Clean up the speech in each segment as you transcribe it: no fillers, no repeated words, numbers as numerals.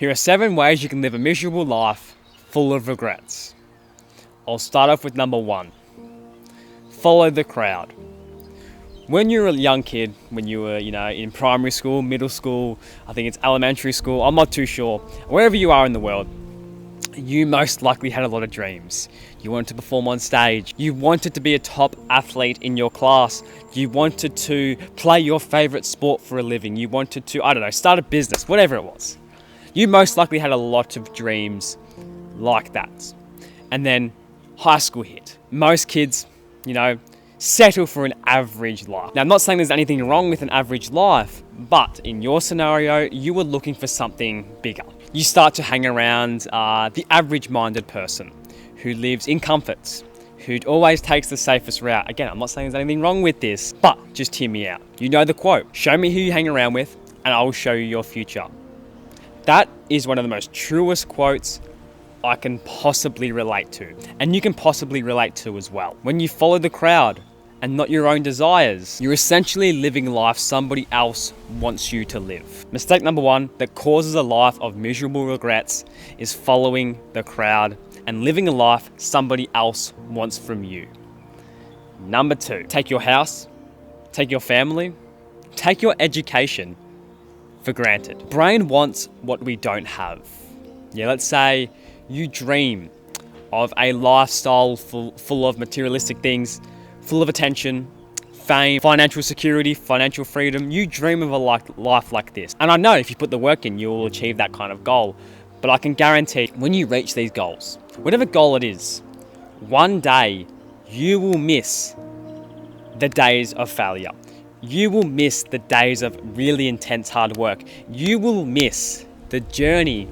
Here are 7 ways you can live a miserable life full of regrets. I'll start off with number 1. Follow the crowd. When you're a young kid, when you were, in primary school, middle school, I think it's elementary school, I'm not too sure, wherever you are in the world, you most likely had a lot of dreams. You wanted to perform on stage. You wanted to be a top athlete in your class. You wanted to play your favorite sport for a living. You wanted to, start a business, whatever it was. You most likely had a lot of dreams like that. And then high school hit. Most kids, settle for an average life. Now, I'm not saying there's anything wrong with an average life, but in your scenario, you were looking for something bigger. You start to hang around the average-minded person who lives in comforts, who always takes the safest route. Again, I'm not saying there's anything wrong with this, but just hear me out. You know the quote, show me who you hang around with, and I will show you your future. That is one of the most truest quotes I can possibly relate to, and you can possibly relate to as well. When you follow the crowd and not your own desires, you're essentially living life somebody else wants you to live. Mistake number 1 that causes a life of miserable regrets is following the crowd and living a life somebody else wants from you. Number 2, take your house, take your family, take your education for granted. Brain wants what we don't have. Let's say you dream of a lifestyle full of materialistic things, full of attention, fame, financial security, financial freedom. You dream of a life like this. And I know if you put the work in, you will achieve that kind of goal. But I can guarantee when you reach these goals, whatever goal it is, one day you will miss the days of failure. You will miss the days of really intense hard work. You will miss the journey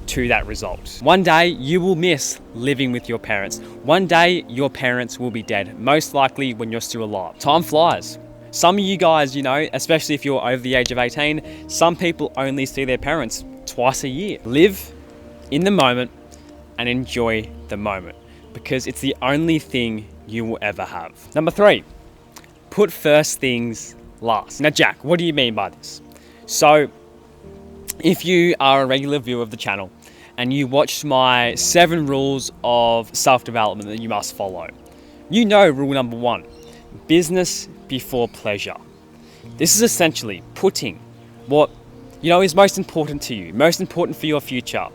to that result. One day you will miss living with your parents. One day your parents will be dead, most likely when you're still alive. Time flies. Some of you guys, especially if you're over the age of 18, some people only see their parents twice a year. Live in the moment and enjoy the moment, because it's the only thing you will ever have. Number 3, put first things last. Now, Jack, what do you mean by this? So, if you are a regular viewer of the channel and you watched my 7 rules of self-development that you must follow, you know rule number 1, business before pleasure. This is essentially putting what is most important to you, most important for your future,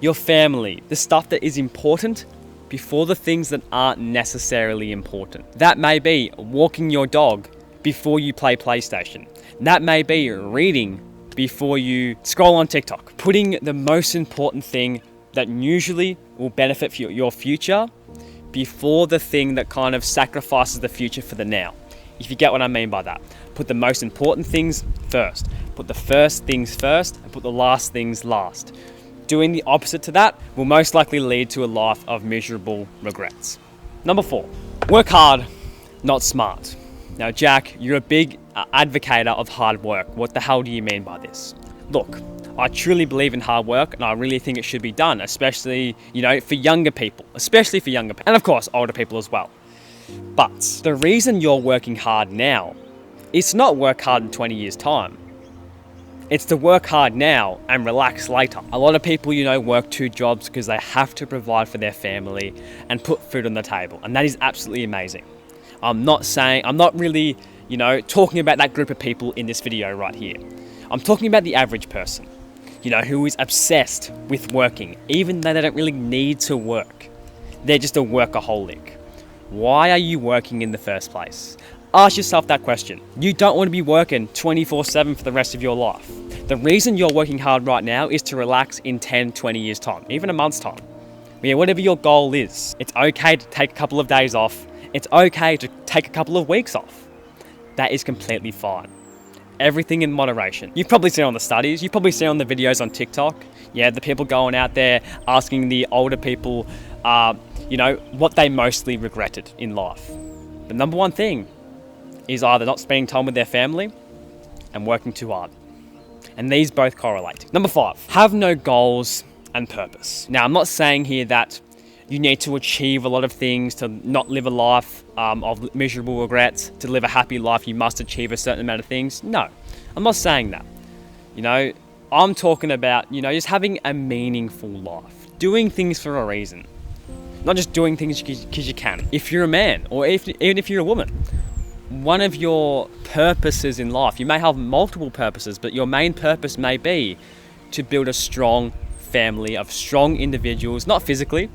your family, the stuff that is important before the things that aren't necessarily important. That may be walking your dog before you play PlayStation. That may be reading before you scroll on TikTok. Putting the most important thing that usually will benefit for your future before the thing that kind of sacrifices the future for the now. If you get what I mean by that. Put the most important things first. Put the first things first and put the last things last. Doing the opposite to that will most likely lead to a life of miserable regrets. Number 4, work hard, not smart. Now, Jack, you're a big advocate of hard work. What the hell do you mean by this? Look, I truly believe in hard work, and I really think it should be done, especially, for younger people, and of course, older people as well. But the reason you're working hard now, it's not work hard in 20 years' time. It's to work hard now and relax later. A lot of people, work 2 jobs because they have to provide for their family and put food on the table, and that is absolutely amazing. I'm not really, talking about that group of people in this video right here. I'm talking about the average person, who is obsessed with working, even though they don't really need to work. They're just a workaholic. Why are you working in the first place? Ask yourself that question. You don't want to be working 24/7 for the rest of your life. The reason you're working hard right now is to relax in 10, 20 years' time, even a month's time. Whatever your goal is, it's okay to take a couple of days off. It's okay to take a couple of weeks off. That is completely fine. Everything in moderation. You've probably seen on the studies, you've probably seen on the videos on TikTok, the people going out there asking the older people, what they mostly regretted in life. The number 1 thing is either not spending time with their family and working too hard. And these both correlate. Number 5, have no goals and purpose. Now, I'm not saying here that you need to achieve a lot of things to not live a life of miserable regrets. To live a happy life, you must achieve a certain amount of things. No, I'm not saying that. I'm talking about, just having a meaningful life, doing things for a reason, not just doing things because you can. If you're a man, or even if you're a woman, one of your purposes in life, you may have multiple purposes, but your main purpose may be to build a strong family of strong individuals, not physically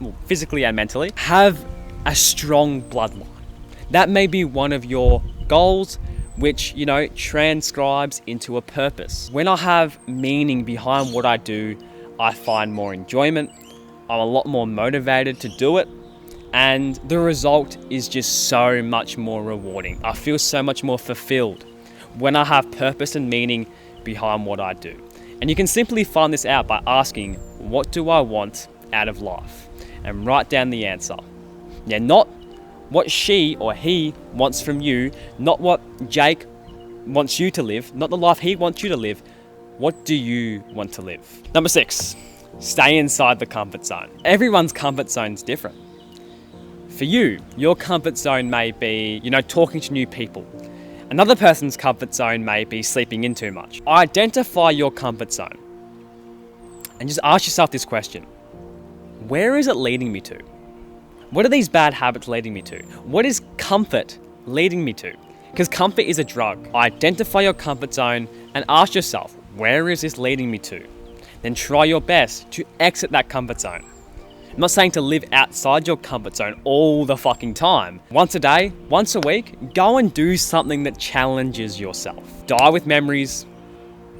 and mentally, have a strong bloodline. That may be one of your goals, which, transcribes into a purpose. When I have meaning behind what I do, I find more enjoyment. I'm a lot more motivated to do it. And the result is just so much more rewarding. I feel so much more fulfilled when I have purpose and meaning behind what I do. And you can simply find this out by asking, what do I want out of life? And write down the answer. Yeah, not what she or he wants from you, not what Jake wants you to live, not the life he wants you to live. What do you want to live? Number 6, stay inside the comfort zone. Everyone's comfort zone is different. For you, your comfort zone may be, talking to new people. Another person's comfort zone may be sleeping in too much. Identify your comfort zone and just ask yourself this question. Where is it leading me to? What are these bad habits leading me to? What is comfort leading me to? Because comfort is a drug. Identify your comfort zone and ask yourself, where is this leading me to? Then try your best to exit that comfort zone. I'm not saying to live outside your comfort zone all the fucking time. Once a day, once a week, go and do something that challenges yourself. Die with memories,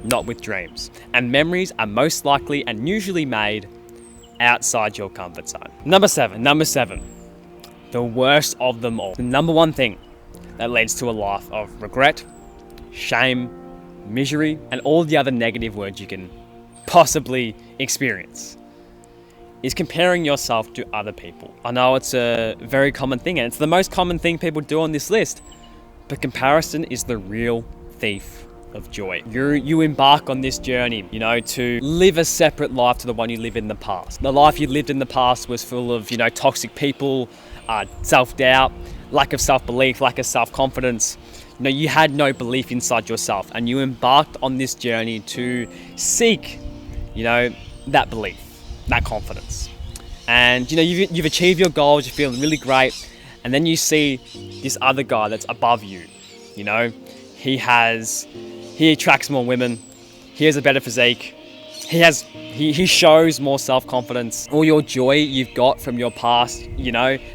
not with dreams. And memories are most likely and usually made outside your comfort zone. Number seven, the worst of them all. The number one thing that leads to a life of regret, shame, misery, and all the other negative words you can possibly experience is comparing yourself to other people. I know it's a very common thing, and it's the most common thing people do on this list, but comparison is the real thief of joy. You embark on this journey, to live a separate life to the one you lived in the past. The life you lived in the past was full of, toxic people, self-doubt, lack of self-belief, lack of self-confidence. You had no belief inside yourself, and you embarked on this journey to seek, that belief, that confidence. And, you've achieved your goals, you're feeling really great, and then you see this other guy that's above you, he attracts more women, he has a better physique, he shows more self-confidence. All your joy you've got from your past,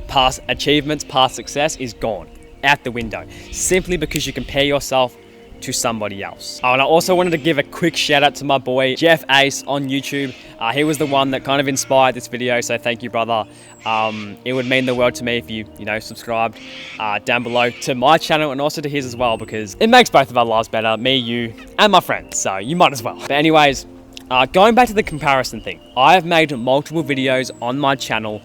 past achievements, past success is gone out the window, simply because you compare yourself to somebody else. And I also wanted to give a quick shout out to my boy, Jeff Ace on YouTube. He was the one that kind of inspired this video, so thank you, brother. It would mean the world to me if you, subscribed down below to my channel and also to his as well, because it makes both of our lives better, me, you, and my friends, so you might as well. But anyways, going back to the comparison thing, I have made multiple videos on my channel,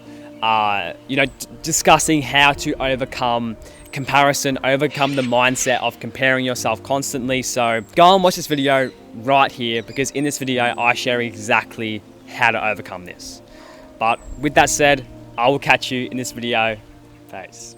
discussing how to overcome comparison, overcome the mindset of comparing yourself constantly. So go and watch this video right here, because in this video I share exactly how to overcome this. But with that said, I will catch you in this video. Peace.